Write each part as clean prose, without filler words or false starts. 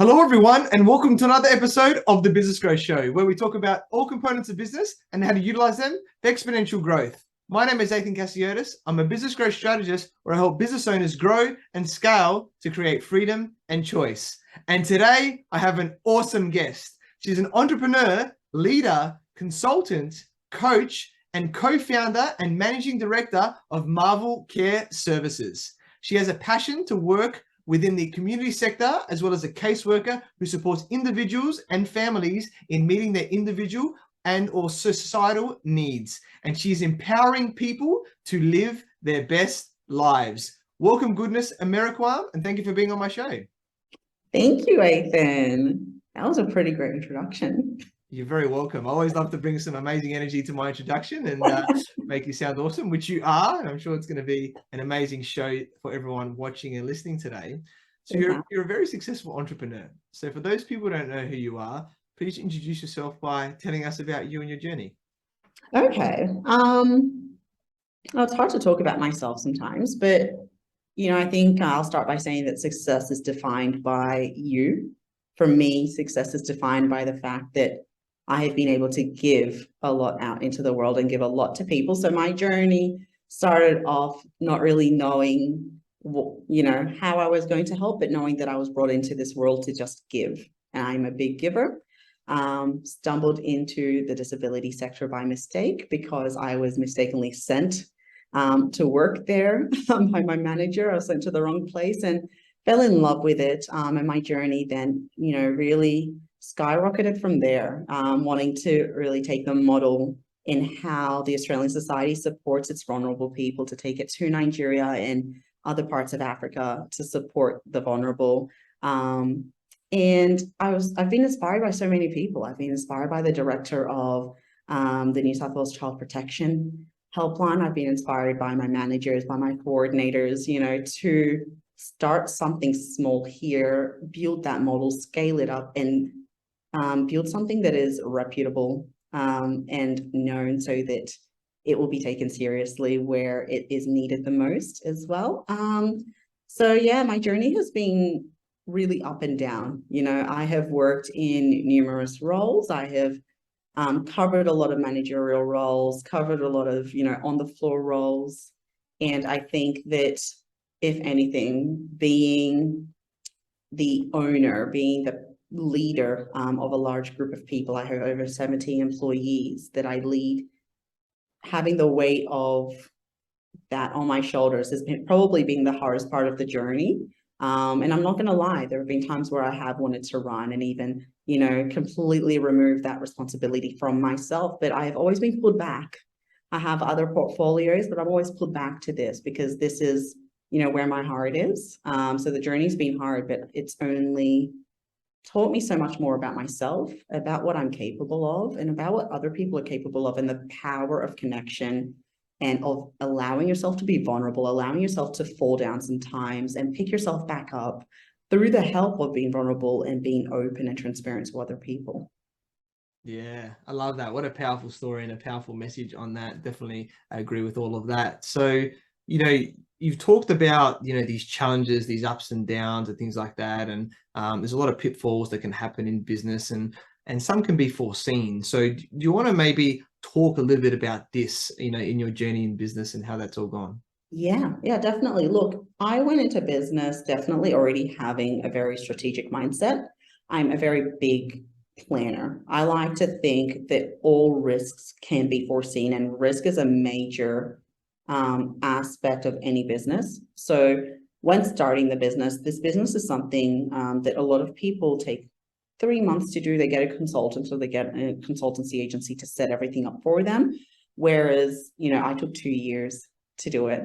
Hello, everyone, and welcome to another episode of the Business Growth Show, where we talk about all components of business and how to utilize them for exponential growth. My name is Athin Cassiotis. I'm a business growth strategist where I help business owners grow and scale to create freedom and choice. And today I have an awesome guest. She's an entrepreneur, leader, consultant, coach, and co-founder and managing director of Marvel Care Services. She has a passion to work within the community sector, as well as a caseworker who supports individuals and families in meeting their individual and or societal needs. And she's empowering people to live their best lives. Welcome, Goodness Emerokwam, and thank you for being on my show. Thank you, Athin. That was a pretty great introduction. You're very welcome. I always love to bring some amazing energy to my introduction and make you sound awesome, which you are. And I'm sure it's going to be an amazing show for everyone watching and listening today. So you're a very successful entrepreneur. So for those people who don't know who you are, please introduce yourself by telling us about you and your journey. Okay. Well, it's hard to talk about myself sometimes, but I think I'll start by saying that success is defined by you. For me, success is defined by the fact that I have been able to give a lot out into the world and give a lot to people. So my journey started off not really knowing, how I was going to help, but knowing that I was brought into this world to just give. And I'm a big giver. Stumbled into the disability sector by mistake because I was mistakenly sent to work there by my manager. I was sent to the wrong place and fell in love with it. And my journey then, really skyrocketed from there, wanting to really take the model in how the Australian society supports its vulnerable people to take it to Nigeria and other parts of Africa to support the vulnerable. And I've been inspired by so many people. I've been inspired by the director of the New South Wales Child Protection Helpline. I've been inspired by my managers, by my coordinators, to start something small here, build that model, scale it up, and build something that is reputable and known so that it will be taken seriously where it is needed the most as well. So yeah, my journey has been really up and down. I have worked in numerous roles. I have covered a lot of managerial roles, covered a lot of, on the floor roles. And I think that if anything, being the owner, being the leader of a large group of people, I have over 70 employees that I lead, having the weight of that on my shoulders has probably been the hardest part of the journey. And I'm not going to lie, there have been times where I have wanted to run and even, completely remove that responsibility from myself, but I have always been pulled back. I have other portfolios, but I'm always pulled back to this because this is, where my heart is. So the journey's been hard, but it's only taught me so much more about myself, about what I'm capable of, and about what other people are capable of, and the power of connection and of allowing yourself to be vulnerable, allowing yourself to fall down sometimes and pick yourself back up through the help of being vulnerable and being open and transparent to other people. Yeah, I love that. What a powerful story and a powerful message on that. Definitely agree with all of that. So, you've talked about, these challenges, these ups and downs and things like that. And there's a lot of pitfalls that can happen in business and some can be foreseen. So do you want to maybe talk a little bit about this, in your journey in business and how that's all gone? Yeah, definitely. Look, I went into business definitely already having a very strategic mindset. I'm a very big planner. I like to think that all risks can be foreseen, and risk is a major aspect of any business. So when starting the business, this business is something that a lot of people take 3 months to do. They get a consultant, so they get a consultancy agency to set everything up for them. Whereas, I took 2 years to do it.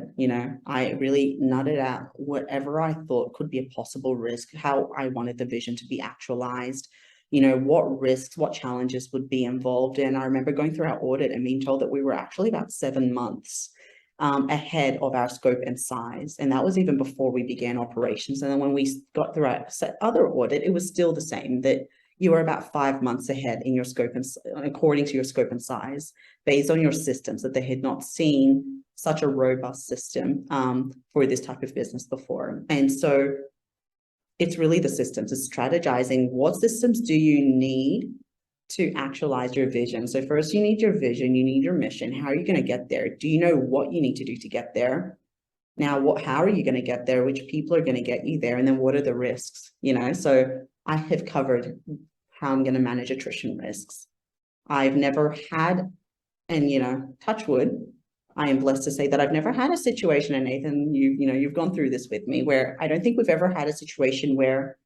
I really nutted out whatever I thought could be a possible risk, how I wanted the vision to be actualized, what risks, what challenges would be involved. And I remember going through our audit and being told that we were actually about 7 months ahead of our scope and size. And that was even before we began operations. And then when we got through our other audit, it was still the same, that you were about 5 months ahead in your scope and according to your scope and size, based on your systems, that they had not seen such a robust system for this type of business before. And so it's really the systems. It's strategizing what systems do you need to actualize your vision. So first you need your vision, you need your mission. How are you going to get there? Do you know what you need to do to get there? Now, how are you going to get there? Which people are going to get you there? And then what are the risks? So I have covered how I'm going to manage attrition risks. I've never had, and touch wood, I am blessed to say that I've never had a situation, and Nathan, you've gone through this with me, where I don't think we've ever had a situation where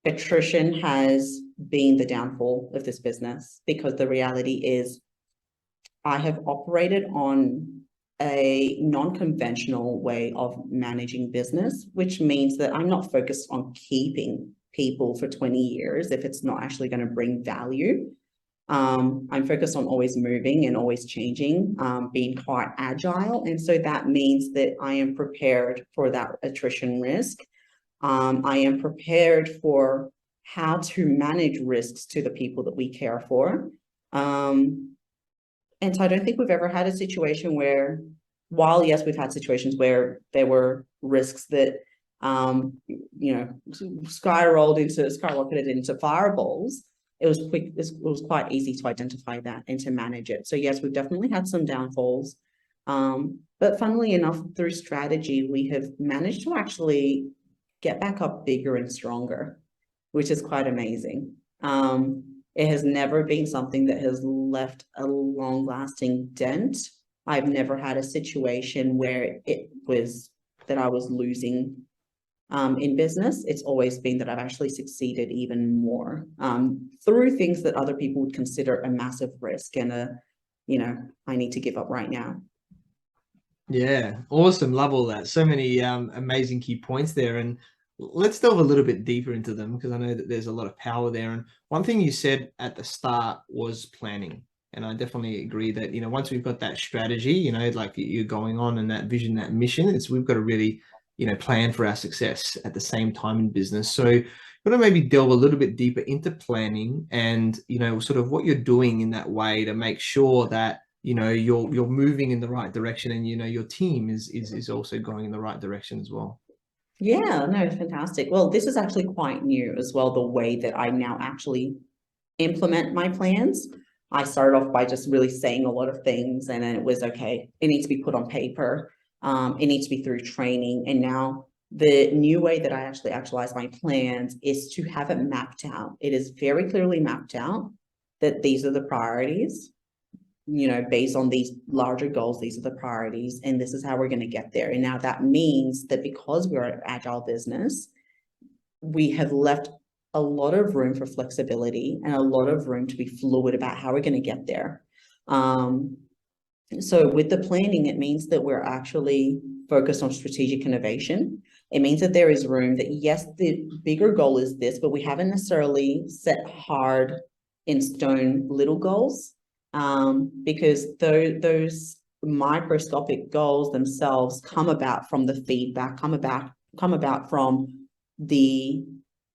attrition has been the downfall of this business, because the reality is I have operated on a non-conventional way of managing business, which means that I'm not focused on keeping people for 20 years if it's not actually going to bring value. I'm focused on always moving and always changing, being quite agile. And so that means that I am prepared for that attrition risk. I am prepared for how to manage risks to the people that we care for. And so I don't think we've ever had a situation where, while yes, we've had situations where there were risks that, skyrocketed into fireballs, it was quick. It was quite easy to identify that and to manage it. So yes, we've definitely had some downfalls. But funnily enough, through strategy, we have managed to actually get back up bigger and stronger, which is quite amazing. It has never been something that has left a long-lasting dent. I've never had a situation where it was that I was losing in business. It's always been that I've actually succeeded even more through things that other people would consider a massive risk and I need to give up right now. Yeah, awesome. Love all that. So many amazing key points there. And let's delve a little bit deeper into them, because I know that there's a lot of power there. And one thing you said at the start was planning. And I definitely agree that, once we've got that strategy, like you're going on, and that vision, that mission, we've got to really, plan for our success at the same time in business. So you want to maybe delve a little bit deeper into planning and, sort of what you're doing in that way to make sure that, you're moving in the right direction, and, your team is also going in the right direction as well. Yeah, no, fantastic. Well, this is actually quite new as well, the way that I now actually implement my plans. I started off by just really saying a lot of things, and then it was, okay, it needs to be put on paper. It needs to be through training. And now the new way that I actually actualize my plans is to have it mapped out. It is very clearly mapped out that these are the priorities, based on these larger goals, these are the priorities, and this is how we're going to get there. And now that means that because we're an agile business, we have left a lot of room for flexibility and a lot of room to be fluid about how we're going to get there. So with the planning, it means that we're actually focused on strategic innovation. It means that there is room that, yes, the bigger goal is this, but we haven't necessarily set hard in stone little goals, because those microscopic goals themselves come about from the feedback, come about from the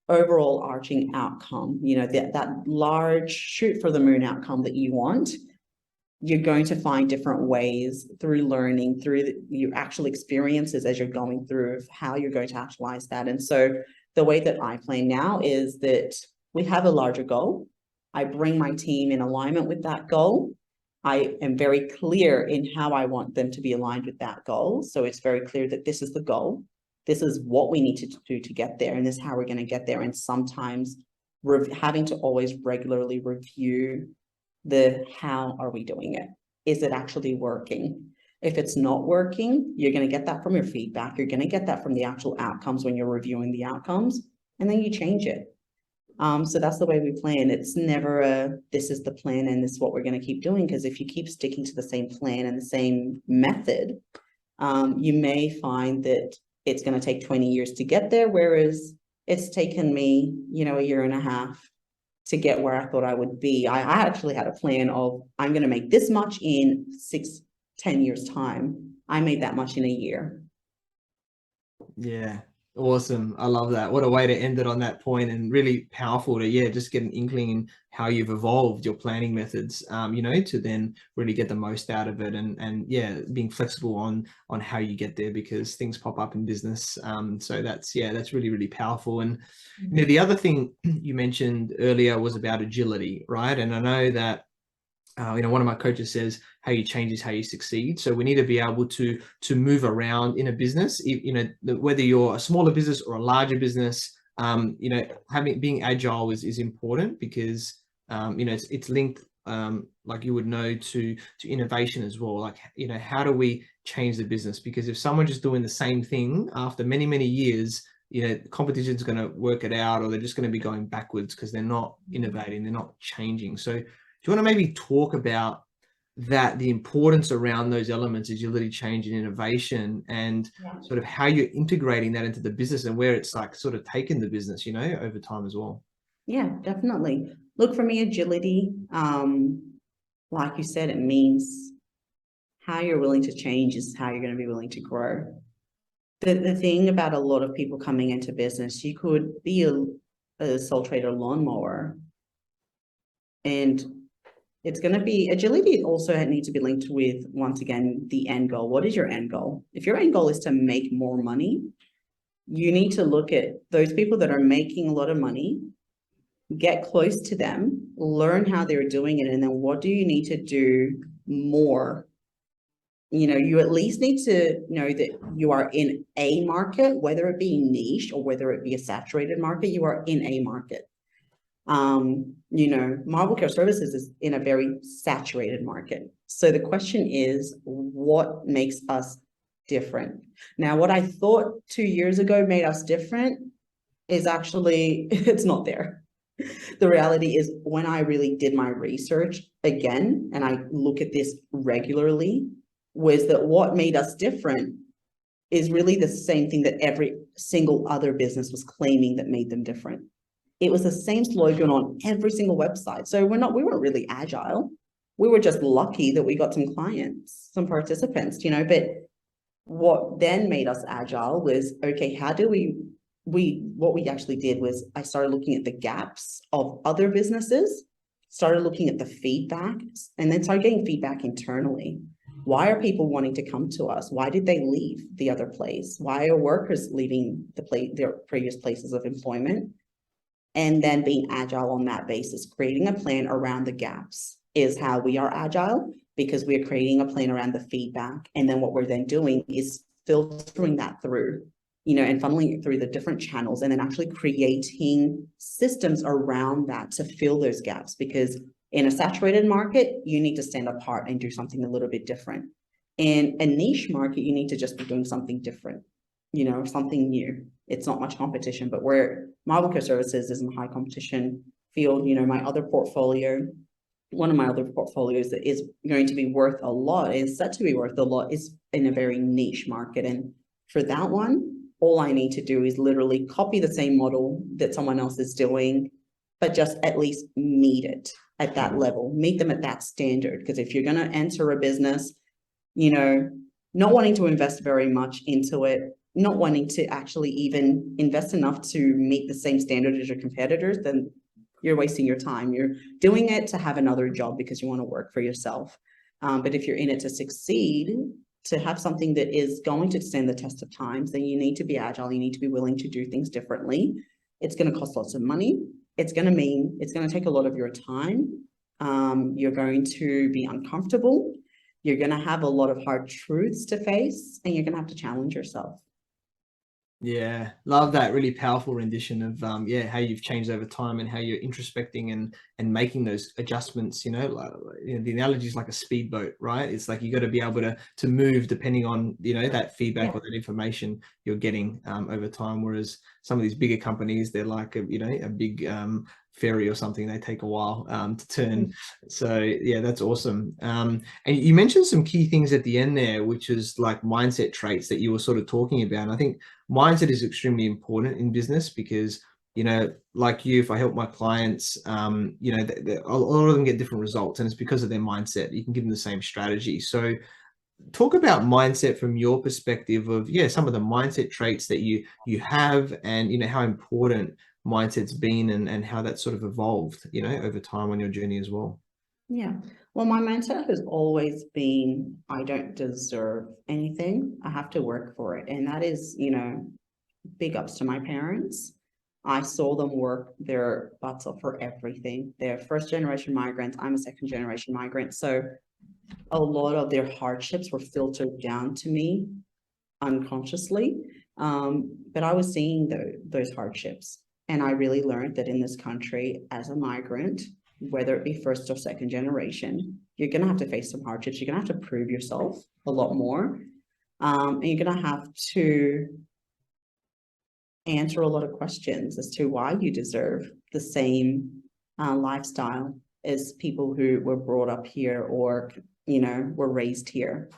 overall arching outcome, that large shoot for the moon outcome that you want. You're going to find different ways through learning, through your actual experiences as you're going through, of how you're going to actualize that. And so the way that I plan now is that we have a larger goal. I bring my team in alignment with that goal. I am very clear in how I want them to be aligned with that goal. So it's very clear that this is the goal. This is what we need to do to get there, and this is how we're going to get there. And sometimes having to always regularly review how are we doing it? Is it actually working? If it's not working, you're going to get that from your feedback. You're going to get that from the actual outcomes when you're reviewing the outcomes, and then you change it. So that's the way we plan. It's never this is the plan and this is what we're going to keep doing, because if you keep sticking to the same plan and the same method, you may find that it's going to take 20 years to get there, whereas it's taken me, a year and a half to get where I thought I would be. I actually had a plan of, I'm going to make this much in 6-10 years time. I made that much in a year. Yeah, Awesome. I love that. What a way to end it on that point, and really powerful to, yeah, just get an inkling in how you've evolved your planning methods, to then really get the most out of it, and yeah, being flexible on how you get there, because things pop up in business. So that's really, really powerful. And the other thing you mentioned earlier was about agility, right? And I know that one of my coaches says how you change is how you succeed. So we need to be able to move around in a business, whether you're a smaller business or a larger business. Being agile is important, because it's linked, like you would know, to innovation as well. Like, how do we change the business? Because if someone's just doing the same thing after many, many years, competition's going to work it out, or they're just going to be going backwards because they're not innovating, they're not changing. So do you want to maybe talk about that, the importance around those elements, agility, change, and innovation, and sort of how you're integrating that into the business, and where it's like sort of taken the business, over time as well? Yeah, definitely. Look, for me, agility, like you said, it means how you're willing to change is how you're going to be willing to grow. The thing about a lot of people coming into business, you could be a sole trader lawnmower, and it's going to be agility also needs to be linked with, once again, the end goal. What is your end goal? If your end goal is to make more money, you need to look at those people that are making a lot of money, get close to them, learn how they're doing it, and then what do you need to do more? You at least need to know that you are in a market, whether it be niche or whether it be a saturated market, you are in a market. Marble Care Services is in a very saturated market. So the question is, what makes us different? Now, what I thought 2 years ago made us different is actually, it's not there. The reality is, when I really did my research again, and I look at this regularly, was that what made us different is really the same thing that every single other business was claiming that made them different. It was the same slogan on every single website. So we weren't really agile. We were just lucky that we got some clients, some participants, but what then made us agile was, okay, how do what we actually did was, I started looking at the gaps of other businesses, started looking at the feedback, and then started getting feedback internally. Why are people wanting to come to us? Why did they leave the other place? Why are workers leaving their previous places of employment? And then being agile on that basis, creating a plan around the gaps is how we are agile, because we are creating a plan around the feedback. And then what we're then doing is filtering that through, and funneling it through the different channels, and then actually creating systems around that to fill those gaps. Because in a saturated market, you need to stand apart and do something a little bit different. In a niche market, you need to just be doing something different, something new. It's not much competition, but where Marble Care Services is in a high competition field, one of my other portfolios that is going to be worth a lot, is set to be worth a lot, is in a very niche market. And for that one, all I need to do is literally copy the same model that someone else is doing, but just at least meet it at that level, meet them at that standard. Because if you're going to enter a business, not wanting to invest very much into it, not wanting to actually even invest enough to meet the same standard as your competitors, then you're wasting your time. You're doing it to have another job because you want to work for yourself. But if you're in it to succeed, to have something that is going to stand the test of times, then you need to be agile. You need to be willing to do things differently. It's going to cost lots of money. It's going to take a lot of your time. You're going to be uncomfortable. You're going to have a lot of hard truths to face, and you're going to have to challenge yourself. Yeah, love that really powerful rendition of how you've changed over time, and how you're introspecting and making those adjustments. The analogy is like a speedboat, right? It's like you got to be able to move depending on that feedback or that information you're getting over time. Whereas some of these bigger companies, they're like a big ferry or something. They take a while to turn. So yeah, that's awesome. And you mentioned some key things at the end there, which is like mindset traits that you were sort of talking about. And I think mindset is extremely important in business, because like you, if I help my clients, a lot of them get different results, and it's because of their mindset. You can give them the same strategy. So talk about mindset from your perspective of, yeah, some of the mindset traits that you have, and, you know, how important mindset's been, and how that sort of evolved, you know, over time on your journey as well. Yeah. Well, my mindset has always been, I don't deserve anything. I have to work for it. And that is, you know, big ups to my parents. I saw them work their butts off for everything. They're first generation migrants. I'm a second generation migrant. So a lot of their hardships were filtered down to me unconsciously. But I was seeing those hardships. And I really learned that in this country, as a migrant, whether it be first or second generation, you're going to have to face some hardships. You're going to have to prove yourself a lot more. And you're going to have to answer a lot of questions as to why you deserve the same lifestyle as people who were brought up here or, you know, were raised here.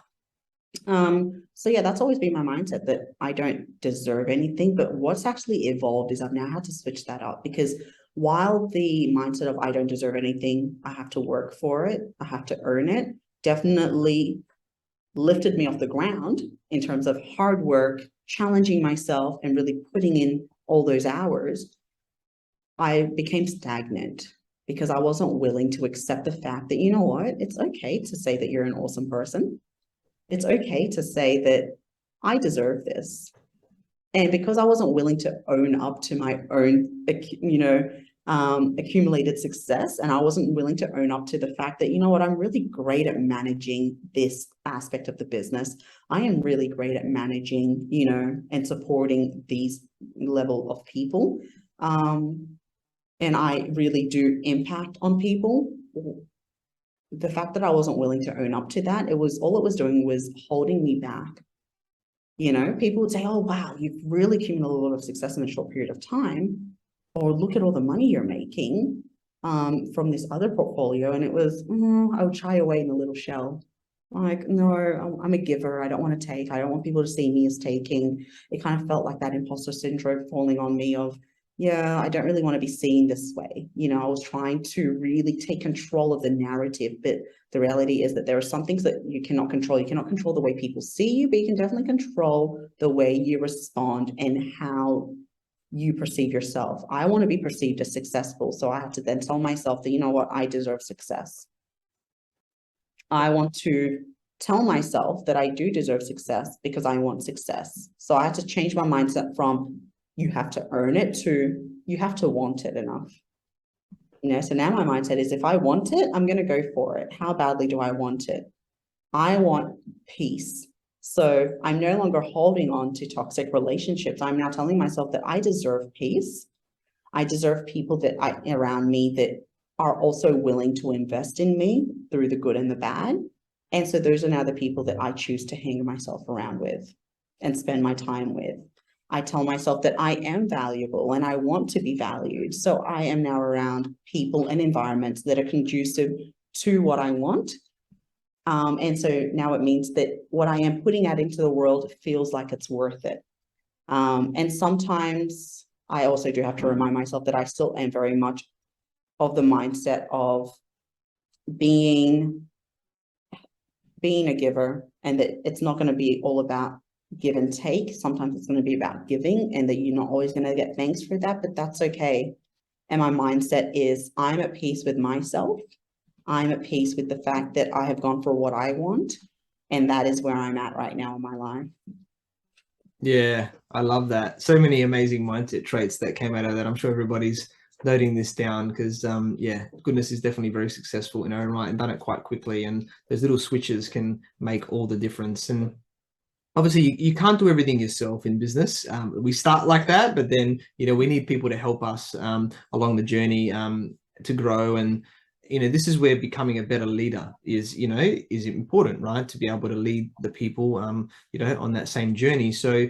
So yeah, that's always been my mindset, that I don't deserve anything. But what's actually evolved is I've now had to switch that up, because while the mindset of I don't deserve anything, I have to work for it, I have to earn it, definitely lifted me off the ground in terms of hard work, challenging myself, and really putting in all those hours, I became stagnant because I wasn't willing to accept the fact that, you know what, it's okay to say that you're an awesome person. It's okay to say that I deserve this. And because I wasn't willing to own up to my own, you know, accumulated success, and I wasn't willing to own up to the fact that, you know what, I'm really great at managing this aspect of the business. I am really great at managing, you know, and supporting these level of people. And I really do impact on people. The fact that I wasn't willing to own up to that, all it was doing was holding me back. You know, people would say, oh, wow, you've really accumulated a lot of success in a short period of time, or look at all the money you're making from this other portfolio. And it was, I would shy away in a little shell. Like, no, I'm a giver. I don't want to take. I don't want people to see me as taking. It kind of felt like that imposter syndrome falling on me of, yeah, I don't really want to be seen this way. You know, I was trying to really take control of the narrative, but the reality is that there are some things that you cannot control. You cannot control the way people see you, but you can definitely control the way you respond and how you perceive yourself. I want to be perceived as successful. So I have to then tell myself that, you know what, I deserve success. I want to tell myself that I do deserve success because I want success. So I had to change my mindset from you have to earn it to you have to want it enough. You know, so now my mindset is, if I want it, I'm going to go for it. How badly do I want it? I want peace. So I'm no longer holding on to toxic relationships. I'm now telling myself that I deserve peace. I deserve people around me that are also willing to invest in me through the good and the bad. And so those are now the people that I choose to hang myself around with and spend my time with. I tell myself that I am valuable and I want to be valued. So I am now around people and environments that are conducive to what I want. And so now it means that what I am putting out into the world feels like it's worth it. And sometimes I also do have to remind myself that I still am very much of the mindset of being a giver, and that it's not going to be all about give and take. Sometimes it's going to be about giving, and that you're not always going to get thanks for that, but that's okay. And my mindset is I'm at peace with myself. I'm at peace with the fact that I have gone for what I want. And that is where I'm at right now in my life. Yeah, I love that. So many amazing mindset traits that came out of that. I'm sure everybody's noting this down because, yeah, Goodness is definitely very successful in her own right and done it quite quickly. And those little switches can make all the difference. And obviously, you can't do everything yourself in business. We start like that, but then, you know, we need people to help us along the journey to grow. And, you know, this is where becoming a better leader is important, right? To be able to lead the people, you know, on that same journey. So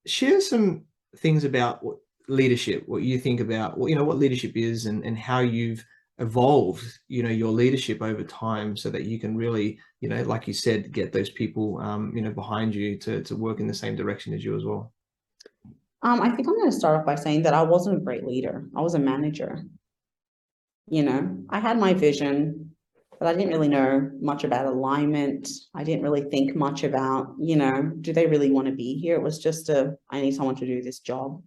share some things about leadership, what you think about, you know, what leadership is, and how you've evolved, you know, your leadership over time so that you can really, you know, like you said, get those people, you know, behind you to work in the same direction as you as well. I think I'm going to start off by saying that I wasn't a great leader. I was a manager. You know, I had my vision. but I didn't really know much about alignment. I didn't really think much about, do they really want to be here? It was just I need someone to do this job.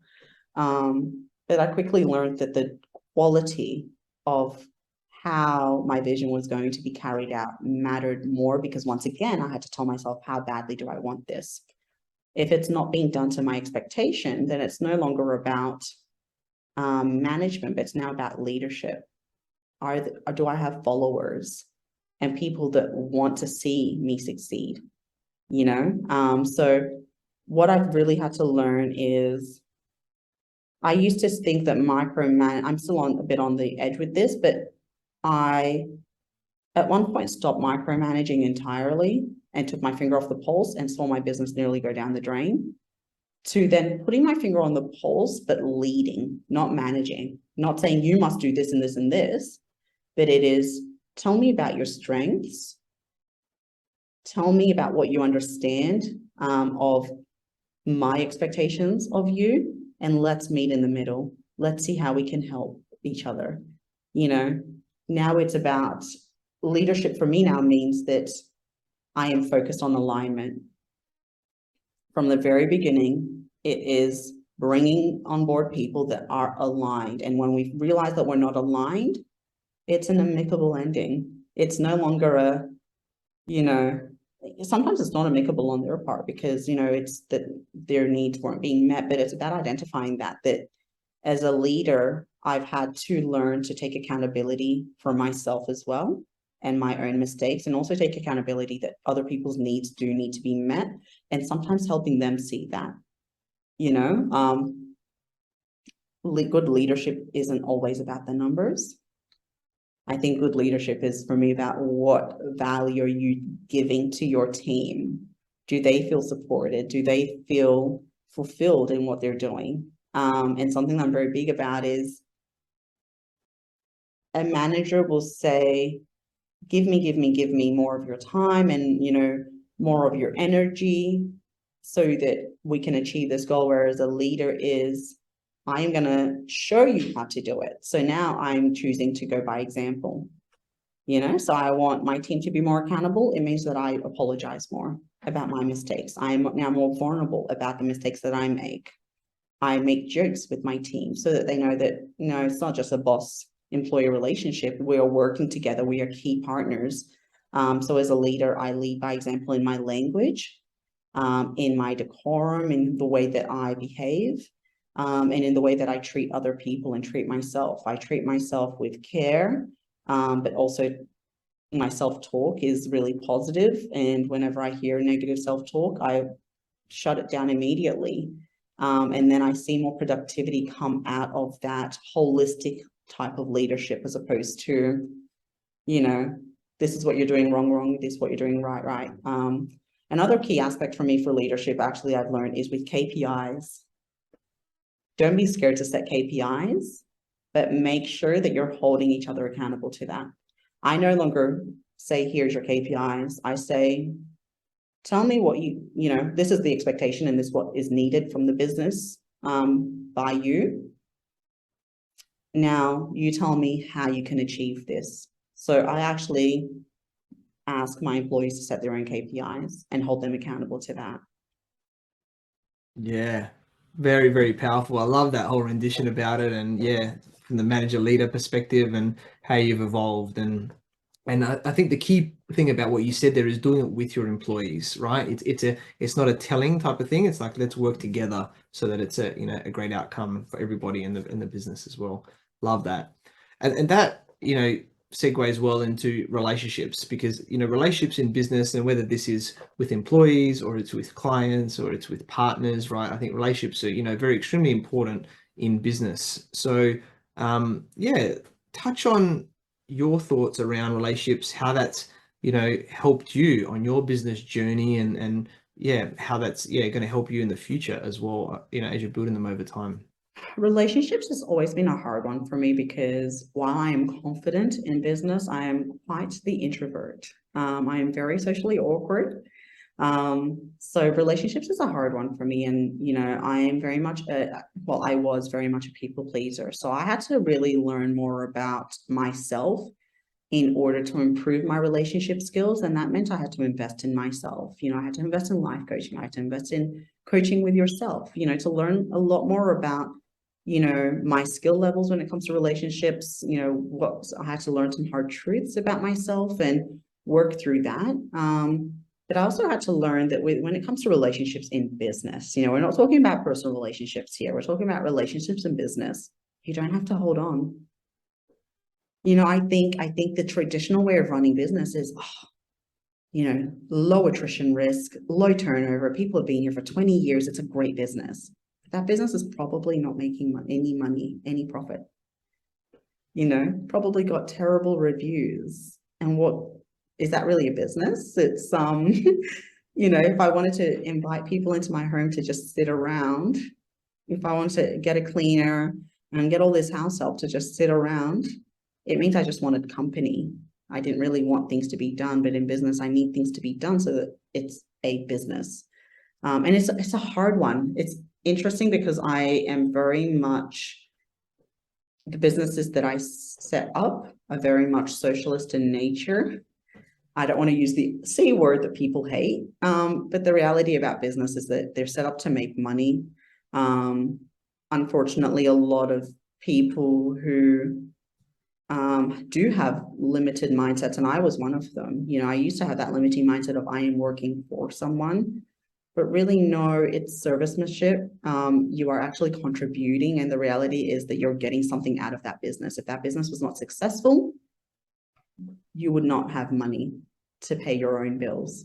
But I quickly learned that the quality of how my vision was going to be carried out mattered more, because once again, I had to tell myself, how badly do I want this? If it's not being done to my expectation, then it's no longer about management, but it's now about leadership. Do I have followers and people that want to see me succeed? So what I've really had to learn is, I used to think that I'm still a bit on the edge with this, but I at one point stopped micromanaging entirely and took my finger off the pulse and saw my business nearly go down the drain, to then putting my finger on the pulse, but leading, not managing, not saying you must do this and this and this, but it is, tell me about your strengths. Tell me about what you understand of my expectations of you, and let's meet in the middle. Let's see how we can help each other. Now it's about leadership. For me now means that I am focused on alignment. From the very beginning, it is bringing on board people that are aligned. And when we realize that we're not aligned, it's an amicable ending. It's no longer sometimes it's not amicable on their part, because, it's that their needs weren't being met, but it's about identifying that as a leader, I've had to learn to take accountability for myself as well, and my own mistakes, and also take accountability that other people's needs do need to be met, and sometimes helping them see that. Good leadership isn't always about the numbers. I think good leadership is, for me, about what value are you giving to your team? Do they feel supported? Do they feel fulfilled in what they're doing? And something I'm very big about is, a manager will say, give me more of your time and, more of your energy so that we can achieve this goal. Whereas a leader is, I'm going to show you how to do it. So now I'm choosing to go by example, so I want my team to be more accountable. It means that I apologize more about my mistakes. I'm now more vulnerable about the mistakes that I make. I make jokes with my team so that they know that, it's not just a boss-employee relationship. We are working together. We are key partners. So as a leader, I lead by example in my language, in my decorum, in the way that I behave. And in the way that I treat other people and treat myself. I treat myself with care, but also my self-talk is really positive. And whenever I hear negative self-talk, I shut it down immediately. And then I see more productivity come out of that holistic type of leadership, as opposed to, this is what you're doing wrong, this is what you're doing right. Another key aspect for me for leadership, actually, I've learned, is with KPIs. Don't be scared to set KPIs, but make sure that you're holding each other accountable to that. I no longer say, here's your KPIs. I say, tell me what this is the expectation and this is what is needed from the business by you. Now you tell me how you can achieve this. So I actually ask my employees to set their own KPIs and hold them accountable to that. Yeah. Very, very powerful. I love that whole rendition about it, and from the manager leader perspective and how you've evolved. And I think the key thing about what you said there is doing it with your employees, right? It's not a telling type of thing. It's like, let's work together so that it's a great outcome for everybody in the business as well. Love that. And that segues well into relationships, because relationships in business, and whether this is with employees or it's with clients or it's with partners, right? I think relationships are very extremely important in business. So touch on your thoughts around relationships, how that's helped you on your business journey, and how that's going to help you in the future as well, as you're building them over time. Relationships has always been a hard one for me, because while I am confident in business, I am quite the introvert. I am very socially awkward. So relationships is a hard one for me. And, I am very much I was very much a people pleaser. So I had to really learn more about myself in order to improve my relationship skills. And that meant I had to invest in myself. I had to invest in life coaching. I had to invest in coaching with yourself, to learn a lot more about, my skill levels when it comes to relationships. I had to learn some hard truths about myself and work through that. But I also had to learn that when it comes to relationships in business, we're not talking about personal relationships here. We're talking about relationships in business. You don't have to hold on. I think the traditional way of running business is, low attrition risk, low turnover. People have been here for 20 years. It's a great business. That business is probably not making any money, any profit. Probably got terrible reviews. And what is that really a business? It's if I wanted to invite people into my home to just sit around, if I want to get a cleaner and get all this house help to just sit around, it means I just wanted company. I didn't really want things to be done, but in business, I need things to be done so that it's a business. And it's a hard one. It's interesting because I am very much, the businesses that I set up are very much socialist in nature. I don't want to use the C word that people hate, but the reality about business is that they're set up to make money. Unfortunately, a lot of people who do have limited mindsets, and I was one of them. I used to have that limiting mindset of I am working for someone, but really no, it's servicemanship. You are actually contributing, and the reality is that you're getting something out of that business. If that business was not successful, you would not have money to pay your own bills.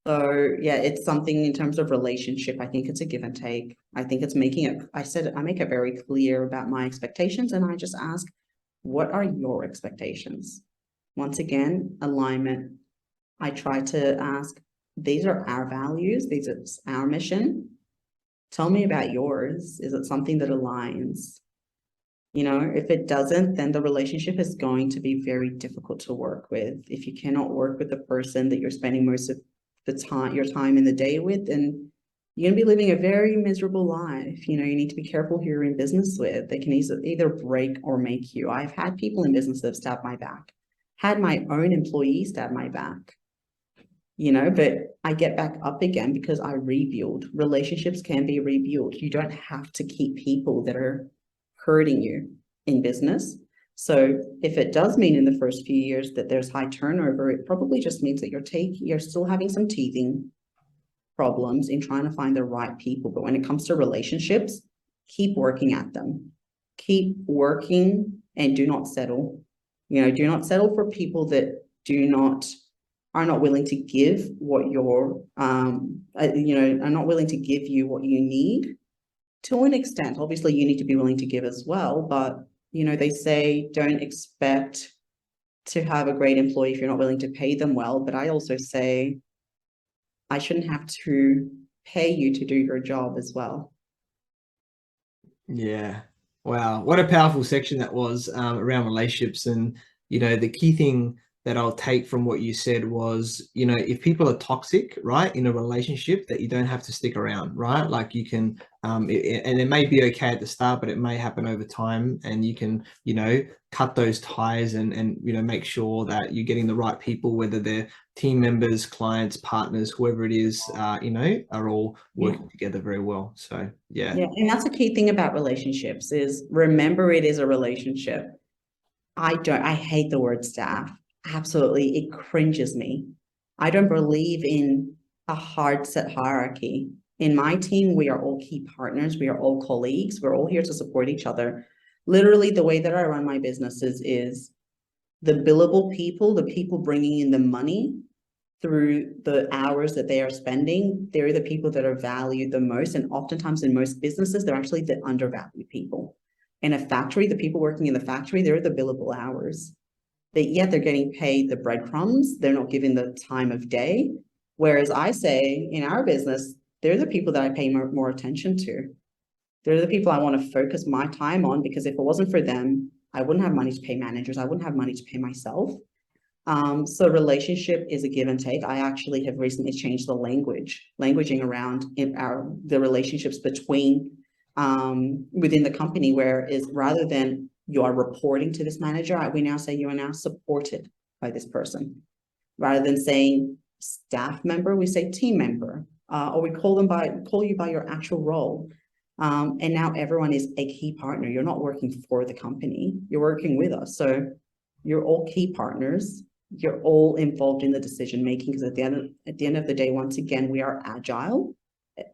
So yeah, it's something in terms of relationship. I think it's a give and take. I think it's making it, I make it very clear about my expectations, and I just ask, what are your expectations? Once again, alignment. I try to ask, these are our values, these are our mission. Tell me about yours. Is it something that aligns? If it doesn't, then the relationship is going to be very difficult to work with. If you cannot work with the person that you're spending most of your time in the day with, then you're going to be living a very miserable life. You need to be careful who you're in business with. They can either break or make you. I've had people in business that have stabbed my back, had my own employees stab my back, but I get back up again because I rebuild. Relationships can be rebuilt. You don't have to keep people that are hurting you in business. So if it does mean in the first few years that there's high turnover, it probably just means that you're still having some teething problems in trying to find the right people. But when it comes to relationships, keep working at them. Keep working and do not settle. Do not settle for people that are not willing to give what are not willing to give you what you need. To an extent, obviously you need to be willing to give as well, but they say don't expect to have a great employee if you're not willing to pay them well. But I also say I shouldn't have to pay you to do your job as well. Yeah. Wow. What a powerful section that was around relationships. And, the key thing that I'll take from what you said was, if people are toxic, right, in a relationship, that you don't have to stick around, right? Like you can, and it may be okay at the start, but it may happen over time, and you can, cut those ties and make sure that you're getting the right people, whether they're team members, clients, partners, whoever it is, are all working together very well. So, yeah. Yeah, and that's a key thing about relationships is remember it is a relationship. I hate the word staff. Absolutely, it cringes me. I don't believe in a hard set hierarchy. In my team, we are all key partners. We are all colleagues. We're all here to support each other. Literally, the way that I run my businesses is the billable people, the people bringing in the money through the hours that they are spending, they're the people that are valued the most. And oftentimes in most businesses, they're actually the undervalued people. In a factory, the people working in the factory, they're the billable hours. Yet they're getting paid the breadcrumbs. They're not given the time of day. Whereas I say in our business, they're the people that I pay more attention to. They're the people I want to focus my time on, because if it wasn't for them, I wouldn't have money to pay managers. I wouldn't have money to pay myself. So relationship is a give and take. I actually have recently changed the languaging around the relationships between within the company, where is rather than you are reporting to this manager. We now say you are now supported by this person. Rather than saying staff member, we say team member, or we call you by your actual role. And now everyone is a key partner. You're not working for the company, you're working with us. So you're all key partners. You're all involved in the decision making, because at the end of the day, once again, we are agile.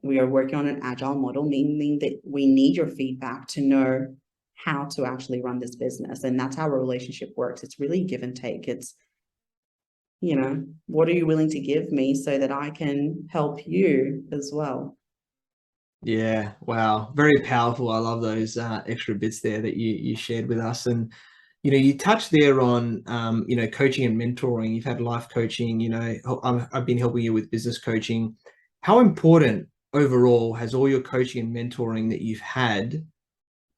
We are working on an agile model, meaning that we need your feedback to know how to actually run this business. And that's how a relationship works. It's really give and take. It's, you know, what are you willing to give me so that I can help you as well? Yeah, wow, very powerful. I love those extra bits there that you shared with us. And you know, you touched there on you know, coaching and mentoring. You've had life coaching. You know, I've been helping you with business coaching. How important overall has all your coaching and mentoring that you've had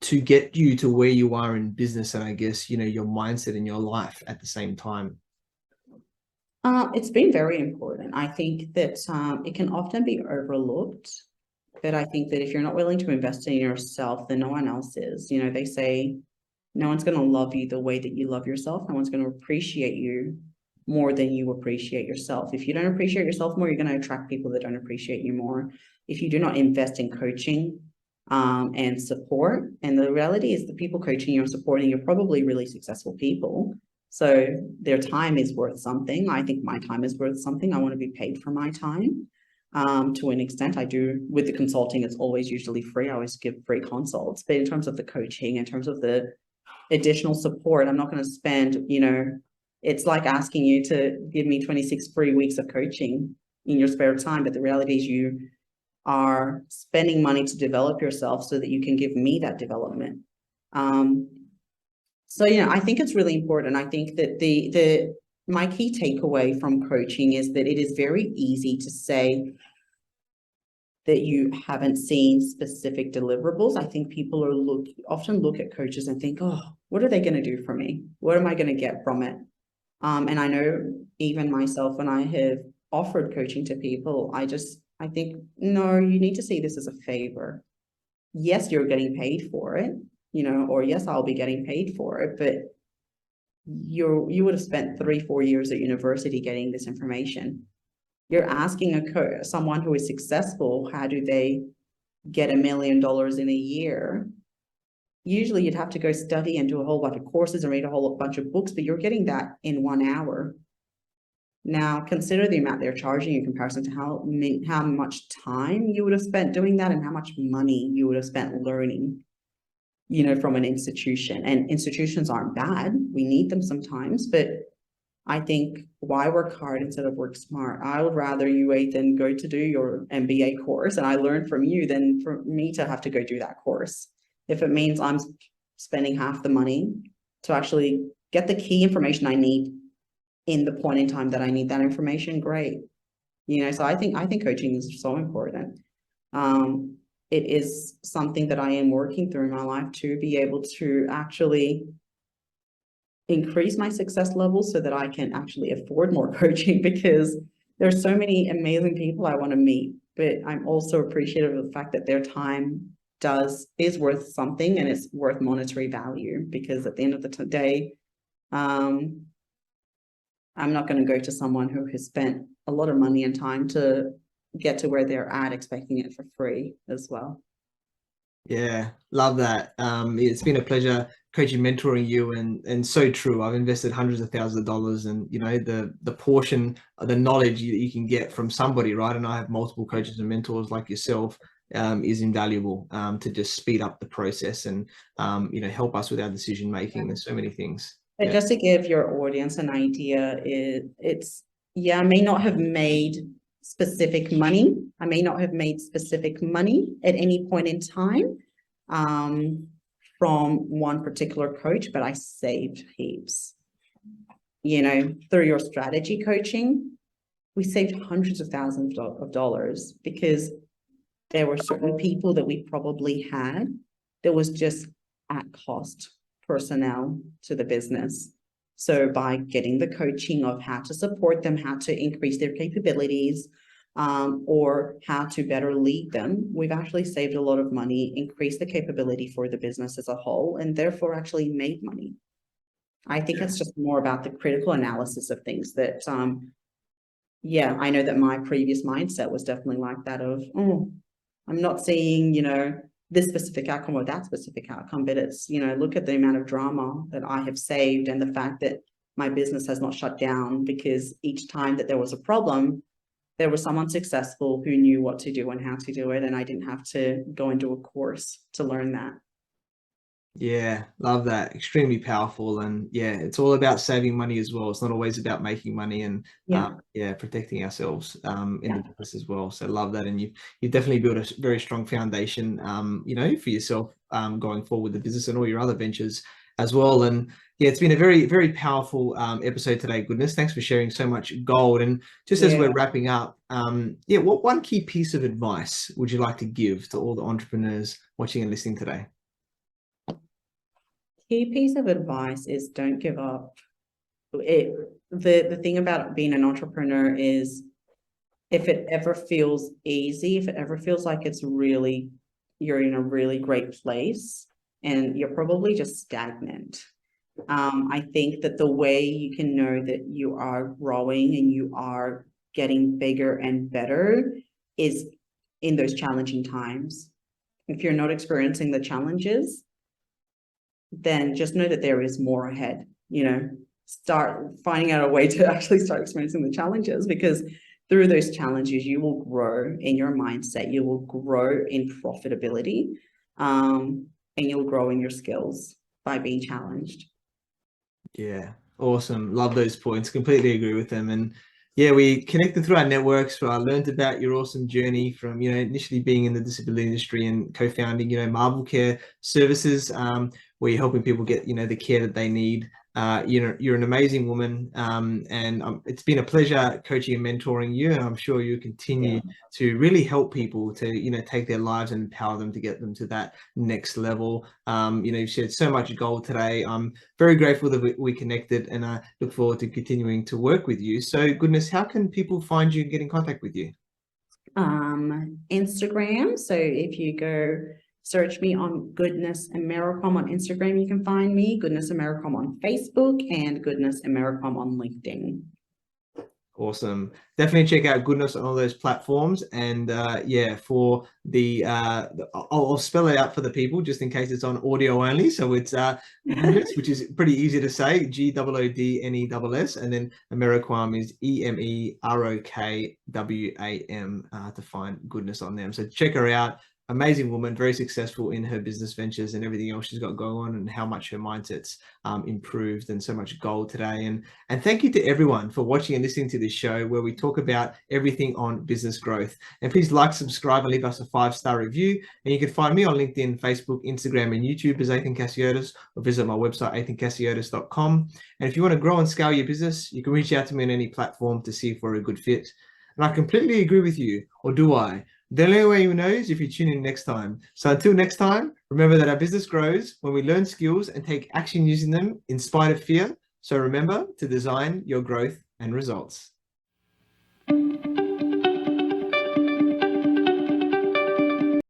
to get you to where you are in business, and I guess, you know, your mindset in your life at the same time? It's been very important. I think that it can often be overlooked, but I think that if you're not willing to invest in yourself, then no one else is. You know, they say no one's going to love you the way that you love yourself. No one's going to appreciate you more than you appreciate yourself. If you don't appreciate yourself more, you're going to attract people that don't appreciate you more. If you do not invest in coaching and support, and the reality is the people coaching you and supporting you are probably really successful people. So their time is worth something. I think my time is worth something. I want to be paid for my time. To an extent, I do. With the consulting, it's always usually free. I always give free consults. But in terms of the coaching, in terms of the additional support, I'm not going to spend, you know, it's like asking you to give me 26 free weeks of coaching in your spare time. But the reality is you are spending money to develop yourself so that you can give me that development. So, you know, I think it's really important. I think that my key takeaway from coaching is that it is very easy to say that you haven't seen specific deliverables. I think people often look at coaches and think, oh, what are they going to do for me? What am I going to get from it? And I know even myself, when I have offered coaching to people, I think, no, you need to see this as a favor. Yes, you're getting paid for it, you know, or yes, I'll be getting paid for it, but you would have spent 3-4 years at university getting this information. You're asking someone who is successful, how do they get $1 million in a year? Usually you'd have to go study and do a whole bunch of courses and read a whole bunch of books, but you're getting that in 1 hour. Now consider the amount they're charging in comparison to how much time you would have spent doing that and how much money you would have spent learning, you know, from an institution. And institutions aren't bad. We need them sometimes, but I think why work hard instead of work smart? I would rather you, Athin, go to do your MBA course and I learn from you than for me to have to go do that course. If it means I'm spending half the money to actually get the key information I need in the point in time that I need that information, great. You know, so I think coaching is so important. It is something that I am working through in my life to be able to actually increase my success levels so that I can actually afford more coaching, because there's so many amazing people I want to meet, but I'm also appreciative of the fact that their time is worth something and it's worth monetary value, because at the end of the day, I'm not going to go to someone who has spent a lot of money and time to get to where they're at expecting it for free as well. Yeah, love that. It's been a pleasure coaching, mentoring you, and so true. I've invested hundreds of thousands of dollars, and you know, the portion of the knowledge you can get from somebody, right? And I have multiple coaches and mentors like yourself, is invaluable to just speed up the process and you know, help us with our decision making. There's so many things. But just to give your audience an idea, I may not have made specific money. I may not have made specific money at any point in time from one particular coach, but I saved heaps. You know, through your strategy coaching, we saved hundreds of thousands of dollars because there were certain people that we probably had that was just at cost personnel to the business. So by getting the coaching of how to support them, how to increase their capabilities, or how to better lead them, we've actually saved a lot of money, increased the capability for the business as a whole, and therefore actually made money. I think it's just more about the critical analysis of things that, yeah, I know that my previous mindset was definitely like that of, oh, I'm not seeing, you know, this specific outcome or that specific outcome, but it's, you know, look at the amount of drama that I have saved and the fact that my business has not shut down because each time that there was a problem, there was someone successful who knew what to do and how to do it. And I didn't have to go and do a course to learn that. Yeah, love that. Extremely powerful. And yeah, it's all about saving money as well. It's not always about making money and protecting ourselves in the business as well. So love that. And you've definitely built a very strong foundation, you know, for yourself going forward with the business and all your other ventures as well. And yeah, it's been a very, very powerful episode today, Goodness. Thanks for sharing so much gold. And just as we're wrapping up, what one key piece of advice would you like to give to all the entrepreneurs watching and listening today? Key piece of advice is don't give up. The thing about being an entrepreneur is if it ever feels easy, if it ever feels like it's really, you're in a really great place and you're probably just stagnant. I think that the way you can know that you are growing and you are getting bigger and better is in those challenging times. If you're not experiencing the challenges, then just know that there is more ahead. You know, start finding out a way to actually start experiencing the challenges, because through those challenges, you will grow in your mindset, you will grow in profitability, and you'll grow in your skills by being challenged. Yeah, awesome. Love those points. Completely agree with them. And yeah, we connected through our networks. So I learned about your awesome journey from, you know, initially being in the disability industry and co-founding, you know, Marble Care Services, where you're helping people get, you know, the care that they need. You know, you're an amazing woman, and it's been a pleasure coaching and mentoring you, and I'm sure you continue to really help people to, you know, take their lives and empower them to get them to that next level. You know, you've shared so much gold today. I'm very grateful that we connected, and I look forward to continuing to work with you. So, Goodness, how can people find you and get in contact with you? Instagram. So if you go search me on Goodness Emerokwam on Instagram, you can find me, Goodness Emerokwam on Facebook, and Goodness Emerokwam on LinkedIn. Awesome. Definitely check out Goodness on all those platforms. And yeah, for the I'll spell it out for the people just in case it's on audio only. So it's Goodness, which is pretty easy to say, Goodness, and then Emerokwam is Emerokwam to find Goodness on them. So check her out. Amazing woman, very successful in her business ventures and everything else she's got going on, and how much her mindset's improved, and so much gold today. And thank you to everyone for watching and listening to this show where we talk about everything on business growth. And please like, subscribe, and leave us a 5-star review. And you can find me on LinkedIn, Facebook, Instagram, and YouTube as Athin Cassiotis, or visit my website, athincassiotis.com. And if you want to grow and scale your business, you can reach out to me on any platform to see if we're a good fit. And I completely agree with you, or do I? The only way you know is if you tune in next time. So until next time, remember that our business grows when we learn skills and take action using them in spite of fear. So remember to design your growth and results.